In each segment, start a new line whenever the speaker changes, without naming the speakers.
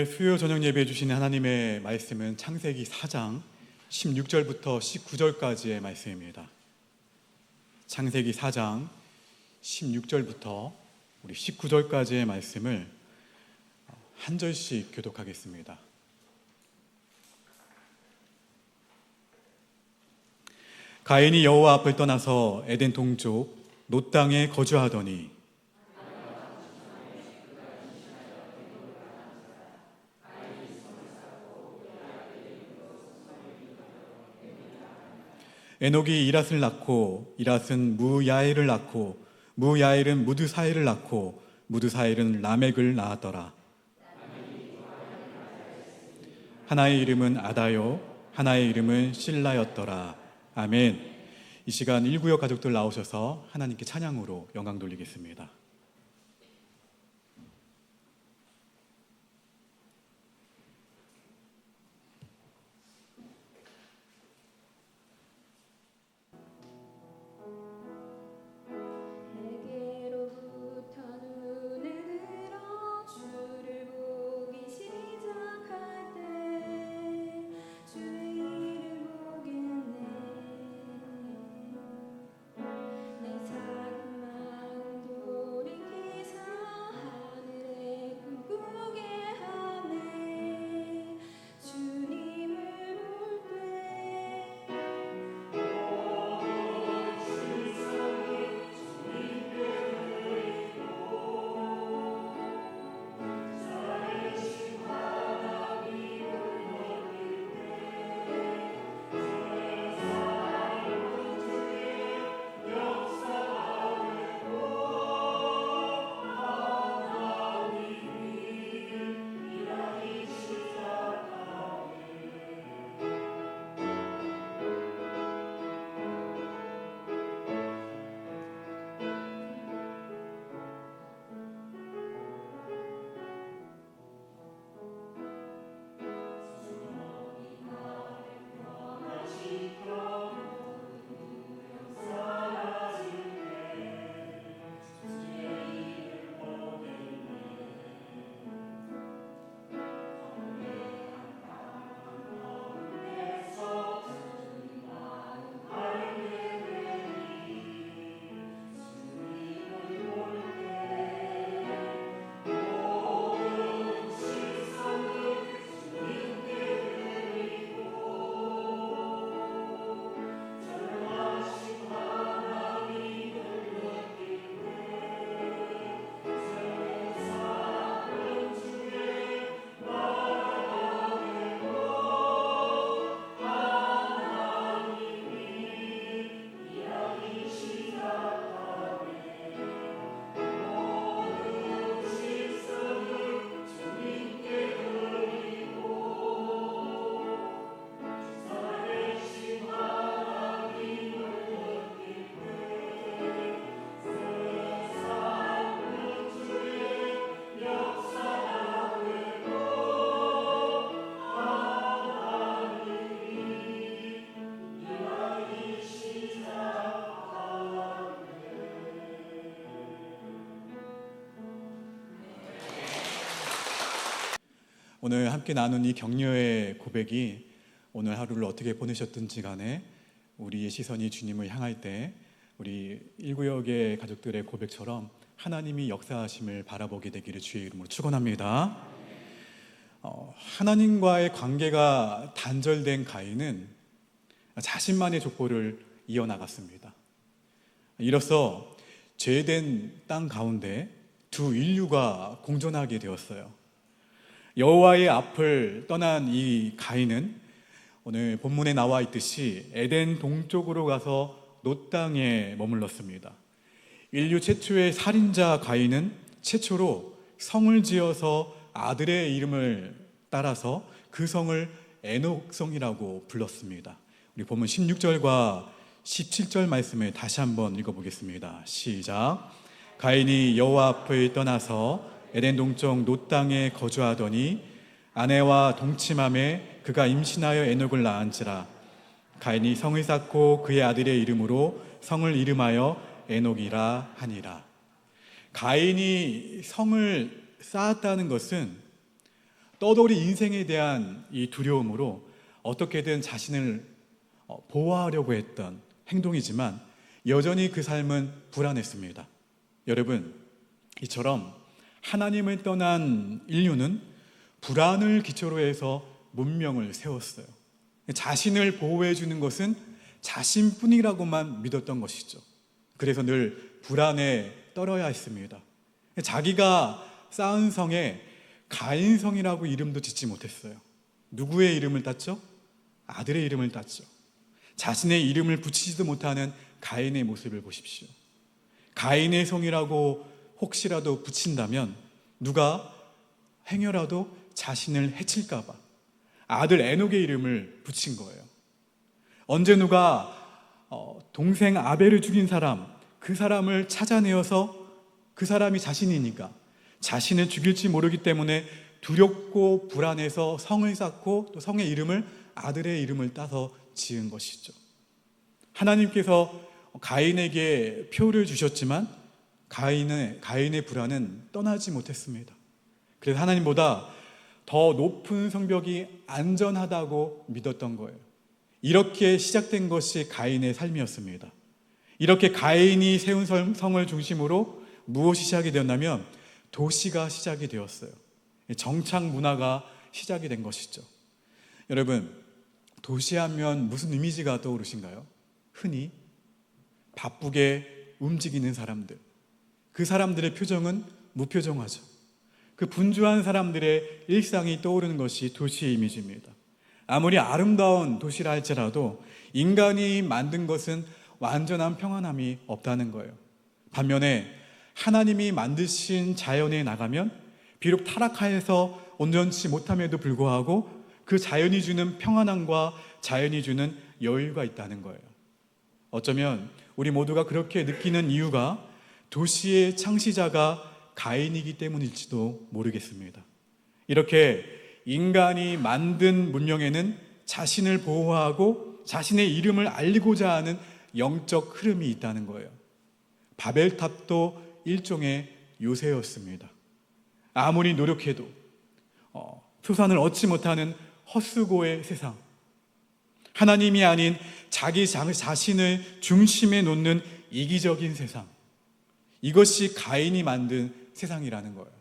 오늘 수요 저녁 예배해 주시는 하나님의 말씀은 창세기 4장 16절부터 19절까지의 말씀입니다. 창세기 4장 16절부터 우리 19절까지의 말씀을 한 절씩 교독하겠습니다. 가인이 여호와 앞을 떠나서 에덴 동쪽 놋 땅에 거주하더니 에녹이 이랏을 낳고 이랏은 무야엘을 낳고 무야엘은 무드사엘을 낳고 무드사엘은 라멕을 낳았더라. 하나의 이름은 아다요 하나의 이름은 실라였더라. 아멘. 이 시간 일구역 가족들 나오셔서 하나님께 찬양으로 영광 돌리겠습니다. 오늘 함께 나눈 이 격려의 고백이 오늘 하루를 어떻게 보내셨든지 간에 우리의 시선이 주님을 향할 때 우리 일구역의 가족들의 고백처럼 하나님이 역사하심을 바라보게 되기를 주의 이름으로 축원합니다. 하나님과의 관계가 단절된 가인은 자신만의 족보를 이어나갔습니다. 이로써 죄된 땅 가운데 두 인류가 공존하게 되었어요. 여호와의 앞을 떠난 이 가인은 오늘 본문에 나와 있듯이 에덴 동쪽으로 가서 놋 땅에 머물렀습니다. 인류 최초의 살인자 가인은 최초로 성을 지어서 아들의 이름을 따라서 그 성을 에녹성이라고 불렀습니다. 우리 본문 16절과 17절 말씀을 다시 한번 읽어보겠습니다. 시작. 가인이 여호와 앞을 떠나서 에덴 동쪽 놋 땅에 거주하더니 아내와 동침함에 그가 임신하여 에녹을 낳은지라. 가인이 성을 쌓고 그의 아들의 이름으로 성을 이름하여 에녹이라 하니라. 가인이 성을 쌓았다는 것은 떠돌이 인생에 대한 이 두려움으로 어떻게든 자신을 보호하려고 했던 행동이지만 여전히 그 삶은 불안했습니다. 여러분, 이처럼 하나님을 떠난 인류는 불안을 기초로 해서 문명을 세웠어요. 자신을 보호해 주는 것은 자신뿐이라고만 믿었던 것이죠. 그래서 늘 불안에 떨어야 했습니다. 자기가 쌓은 성에 가인성이라고 이름도 짓지 못했어요. 누구의 이름을 땄죠? 아들의 이름을 땄죠. 자신의 이름을 붙이지도 못하는 가인의 모습을 보십시오. 가인의 성이라고 혹시라도 붙인다면 누가 행여라도 자신을 해칠까 봐 아들 에녹의 이름을 붙인 거예요. 언제 누가 동생 아벨을 죽인 사람, 그 사람을 찾아내어서 그 사람이 자신이니까 자신을 죽일지 모르기 때문에 두렵고 불안해서 성을 쌓고 또 성의 이름을 아들의 이름을 따서 지은 것이죠. 하나님께서 가인에게 표를 주셨지만 가인의 불안은 떠나지 못했습니다. 그래서 하나님보다 더 높은 성벽이 안전하다고 믿었던 거예요. 이렇게 시작된 것이 가인의 삶이었습니다. 이렇게 가인이 세운 성을 중심으로 무엇이 시작이 되었냐면 도시가 시작이 되었어요. 정착 문화가 시작이 된 것이죠. 여러분, 도시하면 무슨 이미지가 떠오르신가요? 흔히 바쁘게 움직이는 사람들, 그 사람들의 표정은 무표정하죠. 그 분주한 사람들의 일상이 떠오르는 것이 도시의 이미지입니다. 아무리 아름다운 도시라 할지라도 인간이 만든 것은 완전한 평안함이 없다는 거예요. 반면에 하나님이 만드신 자연에 나가면 비록 타락하여서 온전치 못함에도 불구하고 그 자연이 주는 평안함과 자연이 주는 여유가 있다는 거예요. 어쩌면 우리 모두가 그렇게 느끼는 이유가 도시의 창시자가 가인이기 때문일지도 모르겠습니다. 이렇게 인간이 만든 문명에는 자신을 보호하고 자신의 이름을 알리고자 하는 영적 흐름이 있다는 거예요. 바벨탑도 일종의 요새였습니다. 아무리 노력해도 수산을 얻지 못하는 헛수고의 세상, 하나님이 아닌 자기 자신을 중심에 놓는 이기적인 세상, 이것이 가인이 만든 세상이라는 거예요.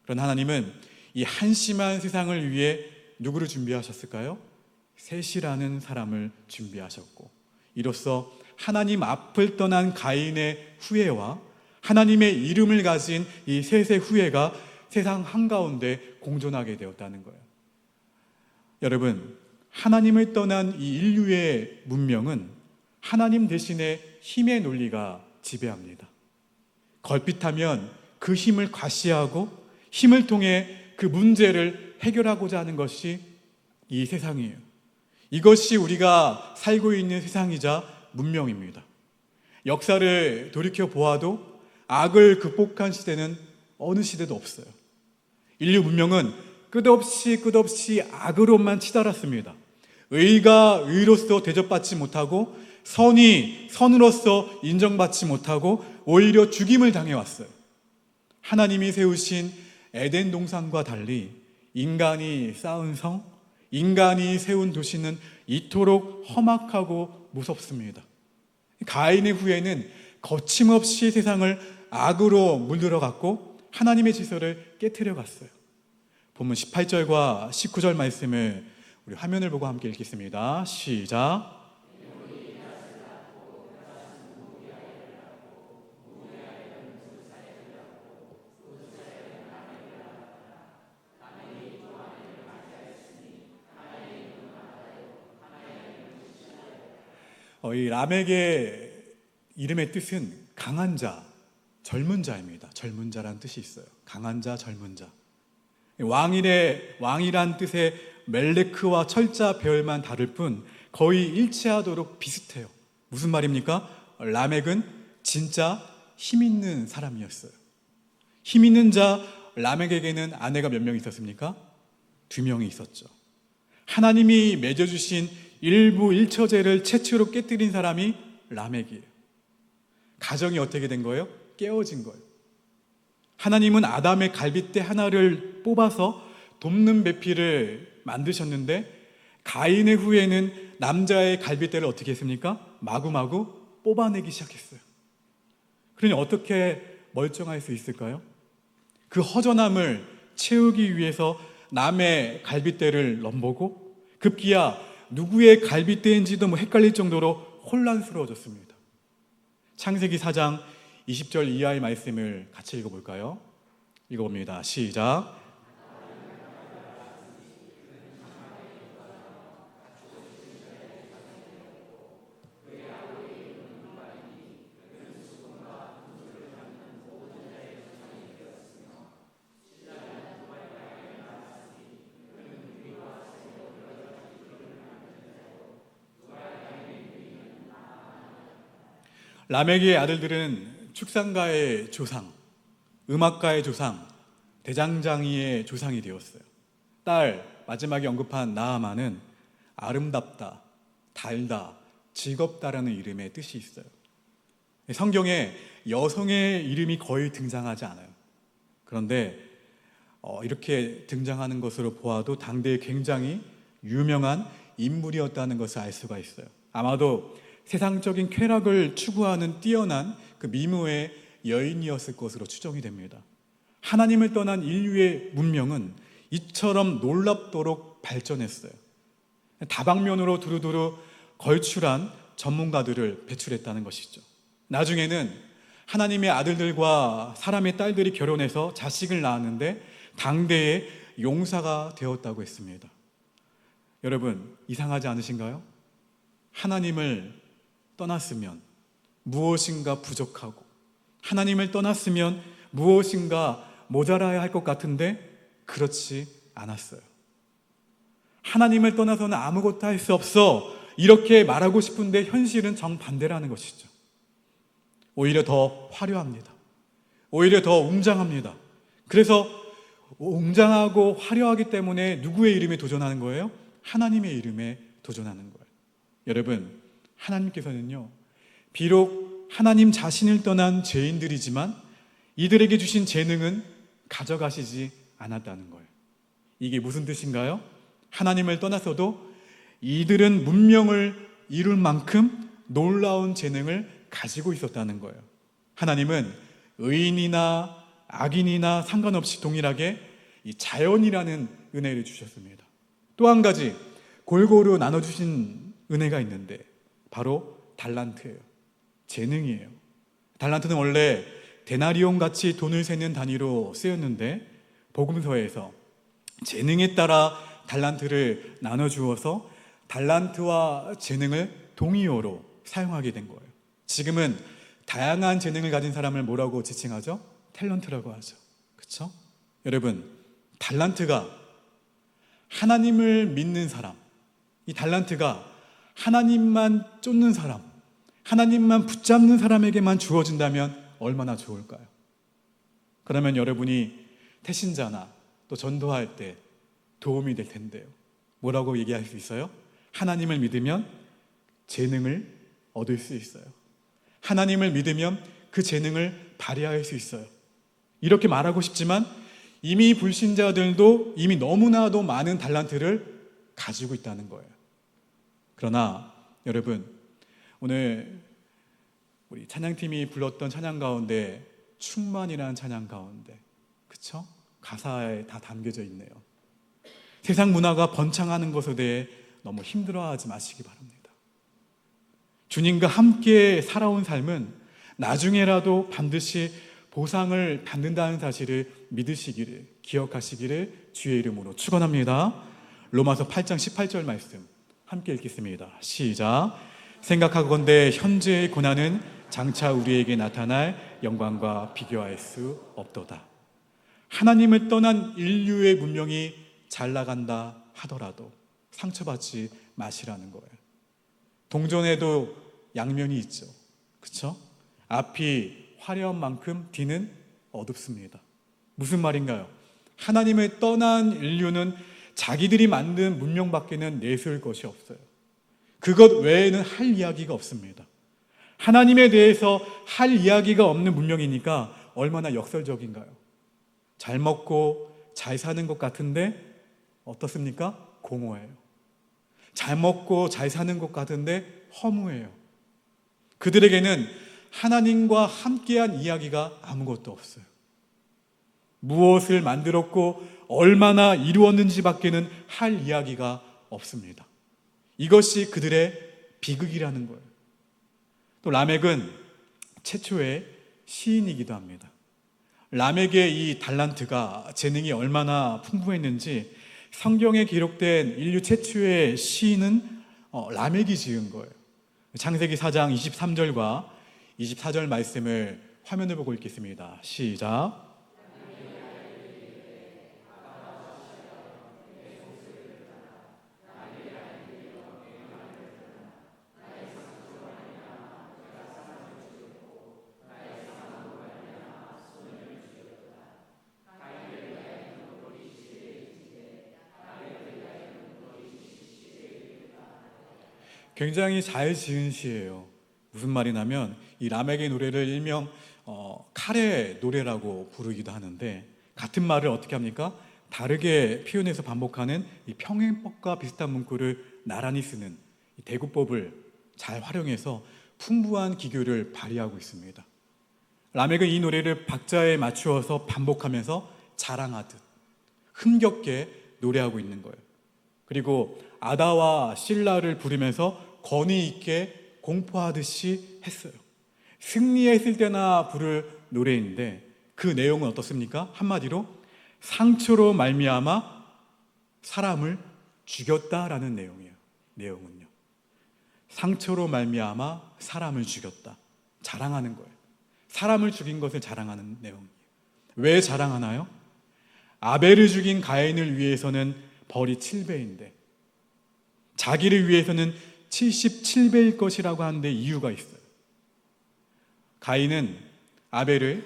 그런 하나님은 이 한심한 세상을 위해 누구를 준비하셨을까요? 셋이라는 사람을 준비하셨고, 이로써 하나님 앞을 떠난 가인의 후예와 하나님의 이름을 가진 이 셋의 후예가 세상 한가운데 공존하게 되었다는 거예요. 여러분, 하나님을 떠난 이 인류의 문명은 하나님 대신에 힘의 논리가 지배합니다. 걸핏하면 그 힘을 과시하고 힘을 통해 그 문제를 해결하고자 하는 것이 이 세상이에요. 이것이 우리가 살고 있는 세상이자 문명입니다. 역사를 돌이켜 보아도 악을 극복한 시대는 어느 시대도 없어요. 인류 문명은 끝없이 악으로만 치달았습니다. 의가 의로서 대접받지 못하고 선이 선으로서 인정받지 못하고 오히려 죽임을 당해왔어요. 하나님이 세우신 에덴 동산과 달리 인간이 쌓은 성, 인간이 세운 도시는 이토록 험악하고 무섭습니다. 가인의 후예는 거침없이 세상을 악으로 물들어갔고 하나님의 질서를 깨트려 갔어요. 본문 18절과 19절 말씀을 우리 화면을 보고 함께 읽겠습니다. 시작. 이 라멕의 이름의 뜻은 강한 자, 젊은 자입니다. 젊은 자라는 뜻이 있어요. 강한 자, 젊은 자. 왕이란 뜻의 멜레크와 철자 배열만 다를 뿐 거의 일치하도록 비슷해요. 무슨 말입니까? 라멕은 진짜 힘 있는 사람이었어요. 힘 있는 자 라멕에게는 아내가 몇 명 있었습니까? 2명이 있었죠. 하나님이 맺어주신 일부 일처제를 최초로 깨뜨린 사람이 라멕이에요. 가정이 어떻게 된 거예요? 깨어진 거예요. 하나님은 아담의 갈빗대 하나를 뽑아서 돕는 배필을 만드셨는데 가인의 후예는 남자의 갈빗대를 어떻게 했습니까? 마구마구 뽑아내기 시작했어요. 그러니 어떻게 멀쩡할 수 있을까요? 그 허전함을 채우기 위해서 남의 갈빗대를 넘보고 급기야 누구의 갈빗대인지도 헷갈릴 정도로 혼란스러워졌습니다. 창세기 4장 20절 이하의 말씀을 같이 읽어볼까요? 읽어봅니다. 시작. 라멕의 아들들은 축산가의 조상, 음악가의 조상, 대장장이의 조상이 되었어요. 딸, 마지막에 언급한 나아만은 아름답다, 달다, 즐겁다라는 이름의 뜻이 있어요. 성경에 여성의 이름이 거의 등장하지 않아요. 그런데 이렇게 등장하는 것으로 보아도 당대에 굉장히 유명한 인물이었다는 것을 알 수가 있어요. 아마도 세상적인 쾌락을 추구하는 뛰어난 그 미모의 여인이었을 것으로 추정이 됩니다. 하나님을 떠난 인류의 문명은 이처럼 놀랍도록 발전했어요. 다방면으로 두루두루 걸출한 전문가들을 배출했다는 것이죠. 나중에는 하나님의 아들들과 사람의 딸들이 결혼해서 자식을 낳았는데 당대의 용사가 되었다고 했습니다. 여러분, 이상하지 않으신가요? 하나님을 떠났으면 무엇인가 부족하고 하나님을 떠났으면 무엇인가 모자라야 할 것 같은데 그렇지 않았어요. 하나님을 떠나서는 아무것도 할 수 없어 이렇게 말하고 싶은데 현실은 정반대라는 것이죠. 오히려 더 화려합니다. 오히려 더 웅장합니다. 그래서 웅장하고 화려하기 때문에 누구의 이름에 도전하는 거예요? 하나님의 이름에 도전하는 거예요. 여러분, 하나님께서는요, 비록 하나님 자신을 떠난 죄인들이지만 이들에게 주신 재능은 가져가시지 않았다는 거예요. 이게 무슨 뜻인가요? 하나님을 떠나서도 이들은 문명을 이룰 만큼 놀라운 재능을 가지고 있었다는 거예요. 하나님은 의인이나 악인이나 상관없이 동일하게 이 자연이라는 은혜를 주셨습니다. 또 한 가지 골고루 나눠주신 은혜가 있는데 바로 달란트예요. 재능이에요. 달란트는 원래 데나리온 같이 돈을 세는 단위로 쓰였는데 복음서에서 재능에 따라 달란트를 나눠주어서 달란트와 재능을 동의어로 사용하게 된 거예요. 지금은 다양한 재능을 가진 사람을 뭐라고 지칭하죠? 탤런트라고 하죠. 그렇죠? 여러분, 달란트가 하나님을 믿는 사람, 이 달란트가 하나님만 쫓는 사람, 하나님만 붙잡는 사람에게만 주어진다면 얼마나 좋을까요? 그러면 여러분이 태신자나 또 전도할 때 도움이 될 텐데요. 뭐라고 얘기할 수 있어요? 하나님을 믿으면 재능을 얻을 수 있어요. 하나님을 믿으면 그 재능을 발휘할 수 있어요. 이렇게 말하고 싶지만 이미 불신자들도 이미 너무나도 많은 달란트를 가지고 있다는 거예요. 그러나 여러분, 오늘 우리 찬양팀이 불렀던 찬양 가운데 충만이라는 찬양 가운데, 그쵸? 가사에 다 담겨져 있네요. 세상 문화가 번창하는 것에 대해 너무 힘들어하지 마시기 바랍니다. 주님과 함께 살아온 삶은 나중에라도 반드시 보상을 받는다는 사실을 믿으시기를, 기억하시기를 주의 이름으로 축원합니다. 로마서 8장 18절 말씀 함께 읽겠습니다. 시작. 생각하건대 현재의 고난은 장차 우리에게 나타날 영광과 비교할 수 없도다. 하나님을 떠난 인류의 문명이 잘 나간다 하더라도 상처받지 마시라는 거예요. 동전에도 양면이 있죠. 그렇죠? 앞이 화려한 만큼 뒤는 어둡습니다. 무슨 말인가요? 하나님을 떠난 인류는 자기들이 만든 문명밖에는 내세울 것이 없어요. 그것 외에는 할 이야기가 없습니다. 하나님에 대해서 할 이야기가 없는 문명이니까 얼마나 역설적인가요? 잘 먹고 잘 사는 것 같은데 어떻습니까? 공허해요. 잘 먹고 잘 사는 것 같은데 허무해요. 그들에게는 하나님과 함께한 이야기가 아무것도 없어요. 무엇을 만들었고 얼마나 이루었는지 밖에는 할 이야기가 없습니다. 이것이 그들의 비극이라는 거예요. 또 라멕은 최초의 시인이기도 합니다. 라멕의 이 달란트가, 재능이 얼마나 풍부했는지 성경에 기록된 인류 최초의 시인은 라멕이 지은 거예요. 창세기 4장 23절과 24절 말씀을 화면을 보고 읽겠습니다. 시작. 굉장히 잘 지은 시예요. 무슨 말이냐면 이 라멕의 노래를 일명 칼의 노래라고 부르기도 하는데, 같은 말을 어떻게 합니까? 다르게 표현해서 반복하는 이 평행법과 비슷한 문구를 나란히 쓰는 이 대구법을 잘 활용해서 풍부한 기교를 발휘하고 있습니다. 라멕은 이 노래를 박자에 맞추어서 반복하면서 자랑하듯 흥겹게 노래하고 있는 거예요. 그리고 아다와 실라를 부르면서 권위 있게 공포하듯이 했어요. 승리했을 때나 부를 노래인데 그 내용은 어떻습니까? 한마디로 상처로 말미암아 사람을 죽였다라는 내용이에요. 내용은요. 상처로 말미암아 사람을 죽였다. 자랑하는 거예요. 사람을 죽인 것을 자랑하는 내용이에요. 왜 자랑하나요? 아벨을 죽인 가인을 위해서는 벌이 7배인데 자기를 위해서는 77배일 것이라고 하는데 이유가 있어요. 가인은 아벨을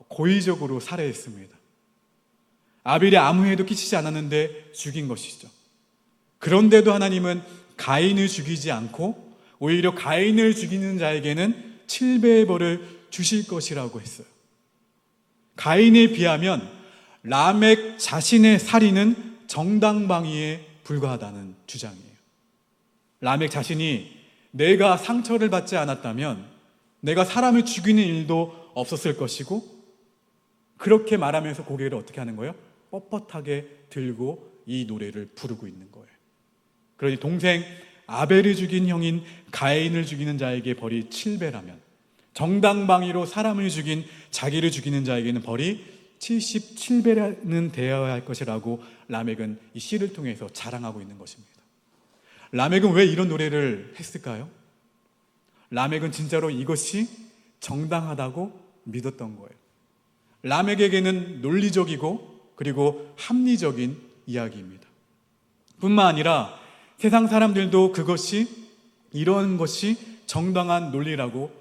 고의적으로 살해했습니다. 아벨이 아무 해도 끼치지 않았는데 죽인 것이죠. 그런데도 하나님은 가인을 죽이지 않고 오히려 가인을 죽이는 자에게는 7배의 벌을 주실 것이라고 했어요. 가인에 비하면 라멕 자신의 살인은 정당방위에 불과하다는 주장이에요. 라멕 자신이 내가 상처를 받지 않았다면 내가 사람을 죽이는 일도 없었을 것이고, 그렇게 말하면서 고개를 어떻게 하는 거예요? 뻣뻣하게 들고 이 노래를 부르고 있는 거예요. 그러니 동생 아벨을 죽인 형인 가인을 죽이는 자에게 벌이 7배라면 정당방위로 사람을 죽인 자기를 죽이는 자에게는 벌이 77배는 되어야 할 것이라고 라멕은 이 시를 통해서 자랑하고 있는 것입니다. 라멕은 왜 이런 노래를 했을까요? 라멕은 진짜로 이것이 정당하다고 믿었던 거예요. 라멕에게는 논리적이고 그리고 합리적인 이야기입니다. 뿐만 아니라 세상 사람들도 그것이, 이런 것이 정당한 논리라고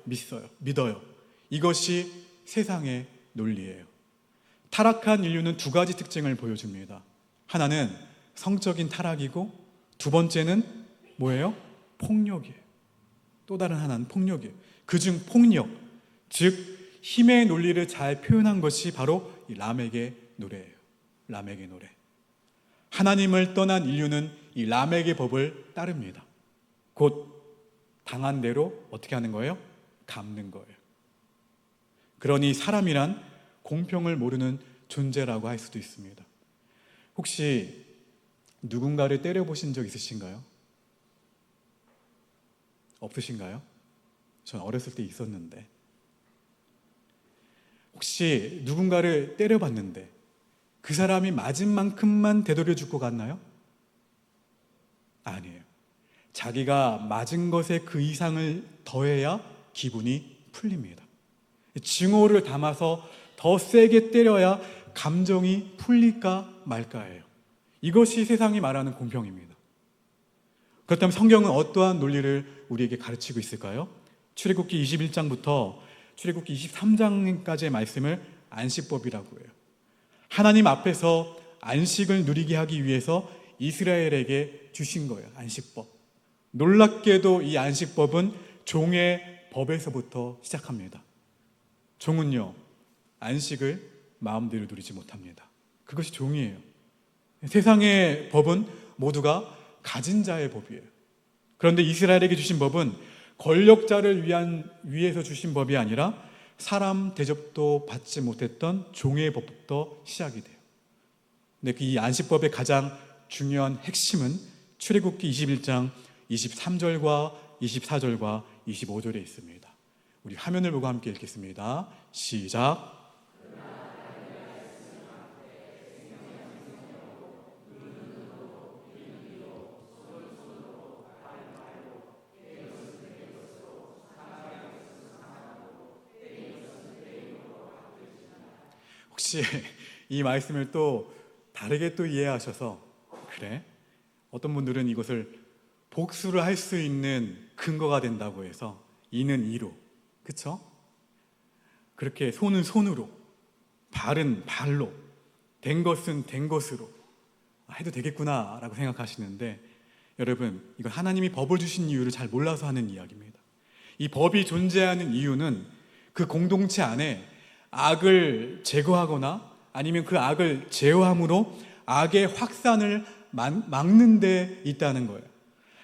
믿어요. 이것이 세상의 논리예요. 타락한 인류는 두 가지 특징을 보여줍니다. 하나는 성적인 타락이고 두 번째는 뭐예요? 폭력이에요. 또 다른 하나는 폭력이에요. 그중 폭력, 즉 힘의 논리를 잘 표현한 것이 바로 이 라멕의 노래예요. 라멕의 노래. 하나님을 떠난 인류는 이 라멕의 법을 따릅니다. 곧 당한 대로 어떻게 하는 거예요? 갚는 거예요. 그러니 사람이란 공평을 모르는 존재라고 할 수도 있습니다. 혹시 누군가를 때려보신 적 있으신가요? 없으신가요? 전 어렸을 때 있었는데. 혹시 누군가를 때려봤는데 그 사람이 맞은 만큼만 되돌려 줄 것 같나요? 아니에요. 자기가 맞은 것에 그 이상을 더해야 기분이 풀립니다. 증오를 담아서 더 세게 때려야 감정이 풀릴까 말까예요. 이것이 세상이 말하는 공평입니다. 그렇다면 성경은 어떠한 논리를 우리에게 가르치고 있을까요? 출애굽기 21장부터 출애굽기 23장까지의 말씀을 안식법이라고 해요. 하나님 앞에서 안식을 누리게 하기 위해서 이스라엘에게 주신 거예요. 안식법. 놀랍게도 이 안식법은 종의 법에서부터 시작합니다. 종은요, 안식을 마음대로 누리지 못합니다. 그것이 종이에요. 세상의 법은 모두가 가진 자의 법이에요. 그런데 이스라엘에게 주신 법은 권력자를 위해서 주신 법이 아니라 사람 대접도 받지 못했던 종의 법부터 시작이 돼요. 근데 이 안식법의 가장 중요한 핵심은 출애굽기 21장 23절과 24절과 25절에 있습니다. 우리 화면을 보고 함께 읽겠습니다. 시작. 혹시 이 말씀을 또 다르게 또 이해하셔서 그래? 어떤 분들은 이것을 복수를 할 수 있는 근거가 된다고 해서 이는 이로, 그쵸? 그렇게 손은 손으로, 발은 발로, 된 것은 된 것으로 해도 되겠구나 라고 생각하시는데, 여러분, 이건 하나님이 법을 주신 이유를 잘 몰라서 하는 이야기입니다. 이 법이 존재하는 이유는 그 공동체 안에 악을 제거하거나 아니면 그 악을 제어함으로 악의 확산을 막는 데 있다는 거예요.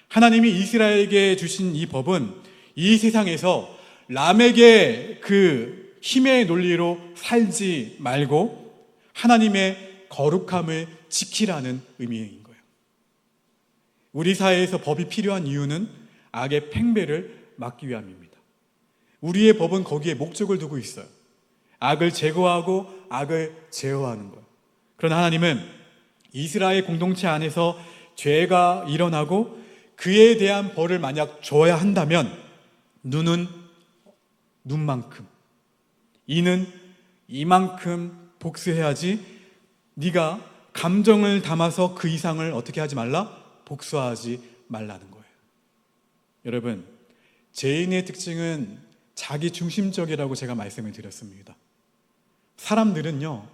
하나님이 이스라엘에게 주신 이 법은 이 세상에서 람에게 그 힘의 논리로 살지 말고 하나님의 거룩함을 지키라는 의미인 거예요. 우리 사회에서 법이 필요한 이유는 악의 팽배를 막기 위함입니다. 우리의 법은 거기에 목적을 두고 있어요. 악을 제거하고 악을 제어하는 것. 그러나 하나님은 이스라엘 공동체 안에서 죄가 일어나고 그에 대한 벌을 만약 줘야 한다면 눈은 눈만큼, 이는 이만큼 복수해야지 네가 감정을 담아서 그 이상을 어떻게 하지 말라? 복수하지 말라는 거예요. 여러분, 죄인의 특징은 자기 중심적이라고 제가 말씀을 드렸습니다. 사람들은요,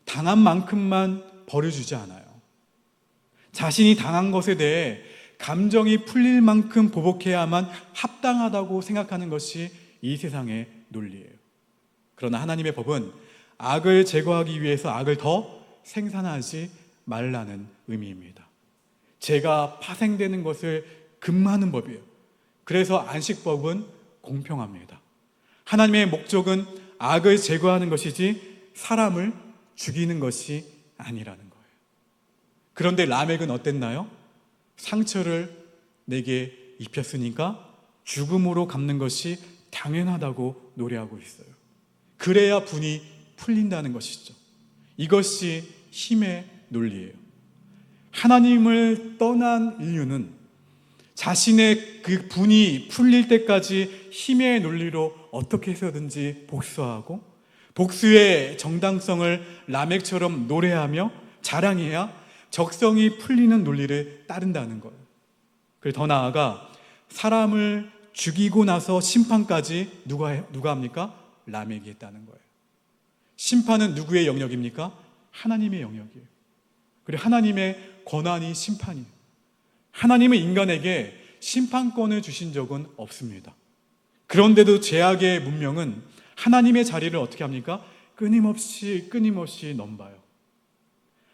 당한 만큼만 벌을 주지 않아요. 자신이 당한 것에 대해 감정이 풀릴 만큼 보복해야만 합당하다고 생각하는 것이 이 세상의 논리예요. 그러나 하나님의 법은 악을 제거하기 위해서 악을 더 생산하지 말라는 의미입니다. 죄가 파생되는 것을 금하는 법이에요. 그래서 안식법은 공평합니다. 하나님의 목적은 악을 제거하는 것이지 사람을 죽이는 것이 아니라는 거예요. 그런데 라멕은 어땠나요? 상처를 내게 입혔으니까 죽음으로 갚는 것이 당연하다고 노래하고 있어요. 그래야 분이 풀린다는 것이죠. 이것이 힘의 논리예요. 하나님을 떠난 인류는 자신의 그 분이 풀릴 때까지 힘의 논리로 어떻게 해서든지 복수하고 복수의 정당성을 라멕처럼 노래하며 자랑해야 적성이 풀리는 논리를 따른다는 거예요. 그리고 더 나아가 사람을 죽이고 나서 심판까지 누가 합니까? 라멕이 했다는 거예요. 심판은 누구의 영역입니까? 하나님의 영역이에요. 그리고 하나님의 권한이 심판이에요. 하나님은 인간에게 심판권을 주신 적은 없습니다. 그런데도 죄악의 문명은 하나님의 자리를 어떻게 합니까? 끊임없이 넘봐요.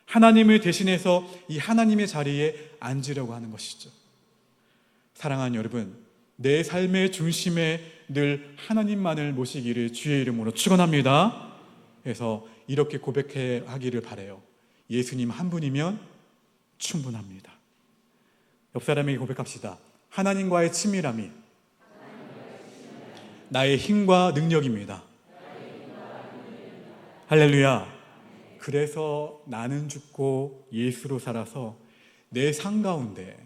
하나님을 대신해서 이 하나님의 자리에 앉으려고 하는 것이죠. 사랑하는 여러분, 내 삶의 중심에 늘 하나님만을 모시기를 주의 이름으로 축원합니다. 그래서 이렇게 고백하기를 바라요. 예수님 한 분이면 충분합니다. 옆 사람에게 고백합시다. 하나님과의 친밀함이 나의 힘과 능력입니다. 할렐루야. 그래서 나는 죽고 예수로 살아서 내 삶 가운데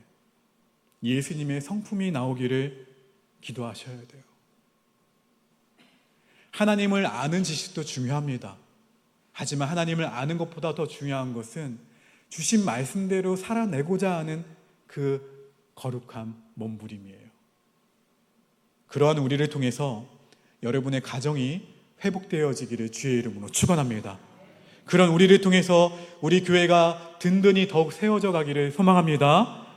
예수님의 성품이 나오기를 기도하셔야 돼요. 하나님을 아는 지식도 중요합니다. 하지만 하나님을 아는 것보다 더 중요한 것은 주신 말씀대로 살아내고자 하는 그 거룩한 몸부림이에요. 그러한 우리를 통해서 여러분의 가정이 회복되어지기를 주의 이름으로 축원합니다. 그런 우리를 통해서 우리 교회가 든든히 더욱 세워져 가기를 소망합니다.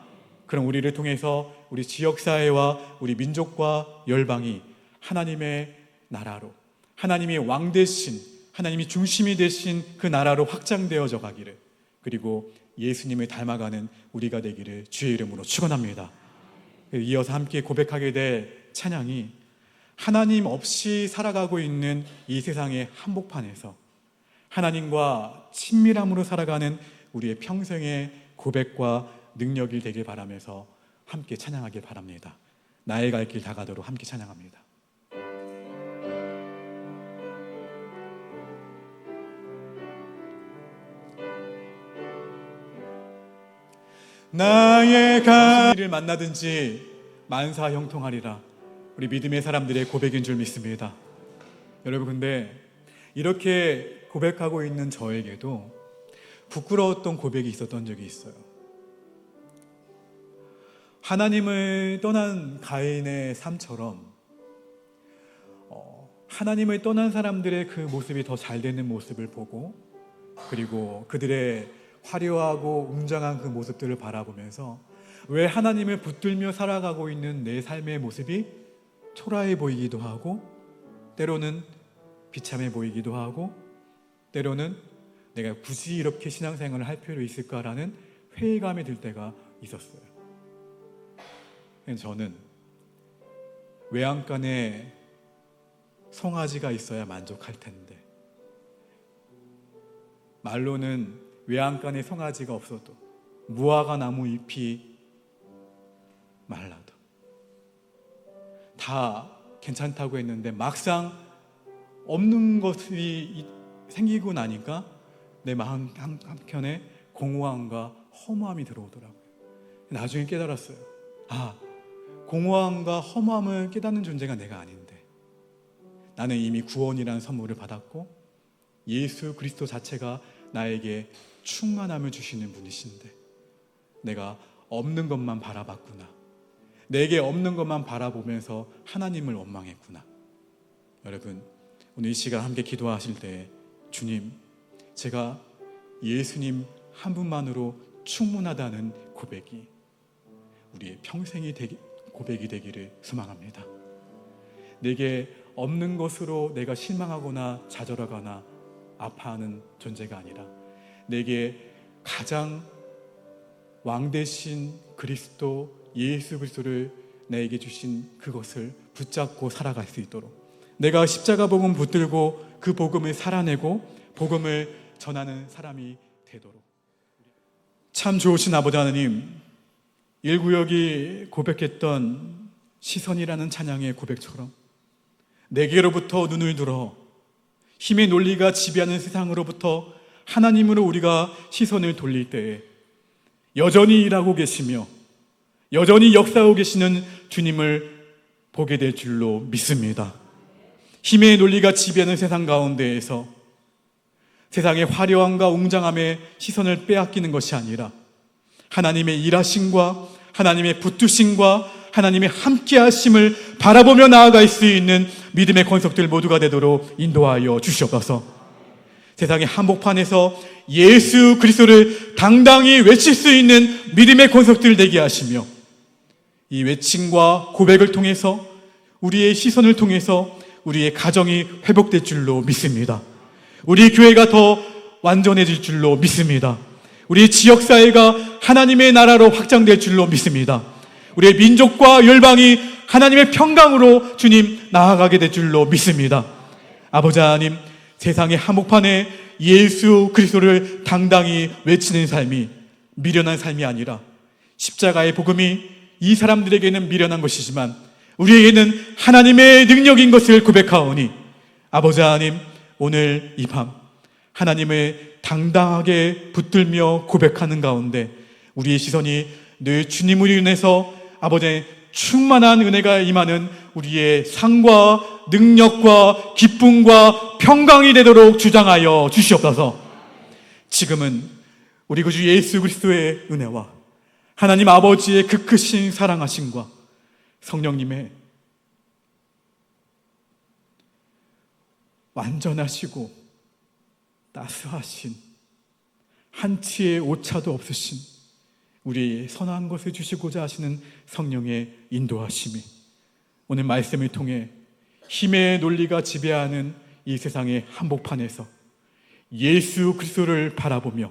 그런 우리를 통해서 우리 지역사회와 우리 민족과 열방이 하나님의 나라로, 하나님의 왕 되신, 하나님이 중심이 되신 그 나라로 확장되어져 가기를, 그리고 예수님을 닮아가는 우리가 되기를 주의 이름으로 축원합니다. 이어서 함께 고백하게 될 찬양이 하나님 없이 살아가고 있는 이 세상의 한복판에서 하나님과 친밀함으로 살아가는 우리의 평생의 고백과 능력이 되길 바라면서 함께 찬양하길 바랍니다. 나의 갈 길 다가도록 함께 찬양합니다. 나의 갈 길을 만나든지 만사 형통하리라. 우리 믿음의 사람들의 고백인 줄 믿습니다. 여러분, 근데 이렇게 고백하고 있는 저에게도 부끄러웠던 고백이 있었던 적이 있어요. 하나님을 떠난 가인의 삶처럼 하나님을 떠난 사람들의 그 모습이 더 잘 되는 모습을 보고, 그리고 그들의 화려하고 웅장한 그 모습들을 바라보면서 왜 하나님을 붙들며 살아가고 있는 내 삶의 모습이 초라해 보이기도 하고, 때로는 비참해 보이기도 하고, 때로는 내가 굳이 이렇게 신앙생활을 할 필요 있을까라는 회의감이 들 때가 있었어요. 저는 외양간에 송아지가 있어야 만족할 텐데, 말로는 외양간에 송아지가 없어도 무화과 나무 잎이 말라도 다 괜찮다고 했는데, 막상 없는 것이 생기고 나니까 내 마음 한켠에 공허함과 허무함이 들어오더라고요. 나중에 깨달았어요. 공허함과 허무함을 깨닫는 존재가 내가 아닌데, 나는 이미 구원이라는 선물을 받았고 예수 그리스도 자체가 나에게 충만함을 주시는 분이신데, 내가 없는 것만 바라봤구나. 내게 없는 것만 바라보면서 하나님을 원망했구나. 여러분, 오늘 이 시간 함께 기도하실 때, 주님, 제가 예수님 한 분만으로 충분하다는 고백이 우리의 평생의 고백이 되기를 소망합니다. 내게 없는 것으로 내가 실망하거나 좌절하거나 아파하는 존재가 아니라, 내게 가장 왕 되신 그리스도 예수 그리스도를 내게 주신 그것을 붙잡고 살아갈 수 있도록, 내가 십자가 복음 붙들고 그 복음을 살아내고 복음을 전하는 사람이 되도록. 참 좋으신 아버지 하나님, 1구역이 고백했던 시선이라는 찬양의 고백처럼 내게로부터 눈을 들어 힘의 논리가 지배하는 세상으로부터 하나님으로 우리가 시선을 돌릴 때에 여전히 일하고 계시며 여전히 역사하고 계시는 주님을 보게 될 줄로 믿습니다. 힘의 논리가 지배하는 세상 가운데에서 세상의 화려함과 웅장함에 시선을 빼앗기는 것이 아니라 하나님의 일하심과 하나님의 붙드심과 하나님의 함께하심을 바라보며 나아갈 수 있는 믿음의 권속들 모두가 되도록 인도하여 주시옵소서. 세상의 한복판에서 예수 그리스도를 당당히 외칠 수 있는 믿음의 권속들 되게 하시며, 이 외침과 고백을 통해서 우리의 시선을 통해서 우리의 가정이 회복될 줄로 믿습니다. 우리 교회가 더 완전해질 줄로 믿습니다. 우리 지역사회가 하나님의 나라로 확장될 줄로 믿습니다. 우리의 민족과 열방이 하나님의 평강으로 주님 나아가게 될 줄로 믿습니다. 아버지 하나님, 세상의 한복판에 예수 그리스도를 당당히 외치는 삶이 미련한 삶이 아니라, 십자가의 복음이 이 사람들에게는 미련한 것이지만 우리에게는 하나님의 능력인 것을 고백하오니, 아버지 하나님, 오늘 이 밤 하나님을 당당하게 붙들며 고백하는 가운데 우리의 시선이 늘 주님으로 인해서 아버지의 충만한 은혜가 임하는 우리의 상과 능력과 기쁨과 평강이 되도록 주장하여 주시옵소서. 지금은 우리 구주 예수 그리스도의 은혜와 하나님 아버지의 그 크신 사랑하심과 성령님의 완전하시고 따스하신 한치의 오차도 없으신 우리의 선한 것을 주시고자 하시는 성령의 인도하심이 오늘 말씀을 통해 힘의 논리가 지배하는 이 세상의 한복판에서 예수 그리스도를 바라보며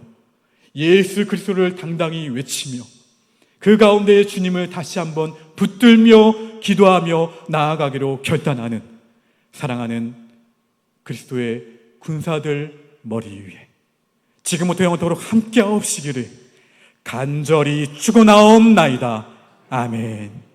예수 그리스도를 당당히 외치며 그 가운데 주님을 다시 한번 붙들며 기도하며 나아가기로 결단하는 사랑하는 그리스도의 군사들 머리 위에 지금부터 영원토록 함께하옵시기를 간절히 축원하옵나이다. 아멘.